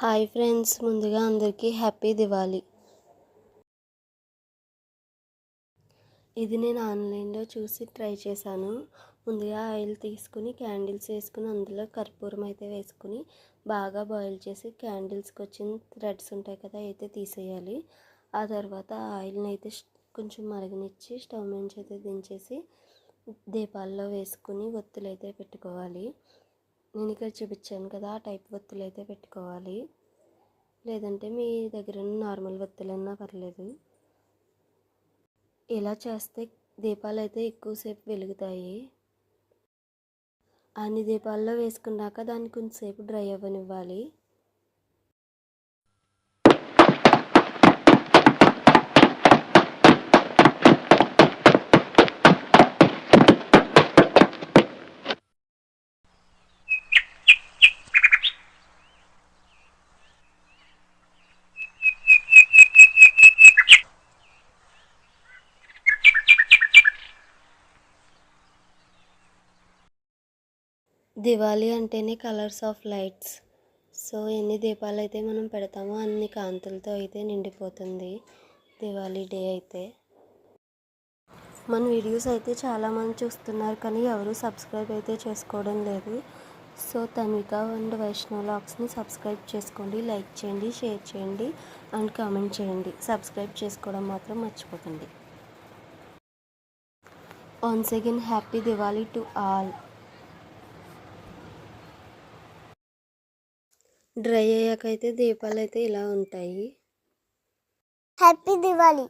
Hi friends, ముందుగా అందరికీ happy Diwali. ఇది నేను ఆన్లైన్లో చూసి ట్రై చేశాను. ముందుగా ఆయిల్ తీసుకుని క్యాండిల్స్ వేసుకుని అందులో కర్పూరం అయితే వేసుకుని బాగా బాయిల్ చేసి క్యాండిల్స్కి వచ్చిన థ్రెడ్స్ ఉంటాయి కదా అయితే తీసేయాలి. ఆ తర్వాత ఆయిల్ని అయితే కొంచెం మరగనిచ్చి స్టవ్ నుంచి అయితే దించేసి దీపాల్లో వేసుకుని ఒత్తులు అయితే పెట్టుకోవాలి. నేను ఇక్కడ చూపించాను కదా ఆ టైప్ ఒత్తులు అయితే పెట్టుకోవాలి. లేదంటే మీ దగ్గర నార్మల్ ఒత్తులన్నా పర్లేదు. ఇలా చేస్తే దీపాలు అయితే ఎక్కువసేపు వెలుగుతాయి. అన్ని దీపాల్లో వేసుకున్నాక దాన్ని కొంచెంసేపు డ్రై అవ్వనివ్వాలి. దివాళీ అంటేనే కలర్స్ ఆఫ్ లైట్స్. సో ఎన్ని దీపాలు అయితే మనం పెడతామో అన్ని కాంతులతో అయితే నిండిపోతుంది దివాళీ డే అయితే. మన వీడియోస్ అయితే చాలామంది చూస్తున్నారు కానీ ఎవరు సబ్స్క్రైబ్ అయితే చేసుకోవడం లేదు. సో తన్విక అండ్ వైష్ణవ్ వ్లాగ్స్ని సబ్స్క్రైబ్ చేసుకోండి, లైక్ చేయండి, షేర్ చేయండి అండ్ కామెంట్ చేయండి. సబ్స్క్రైబ్ చేసుకోవడం మాత్రం మర్చిపోకండి. Once again happy Diwali to all. Dry అయ్యాకైతే దీపాలు అయితే ఇలా ఉంటాయి. హ్యాపీ దివాళీ.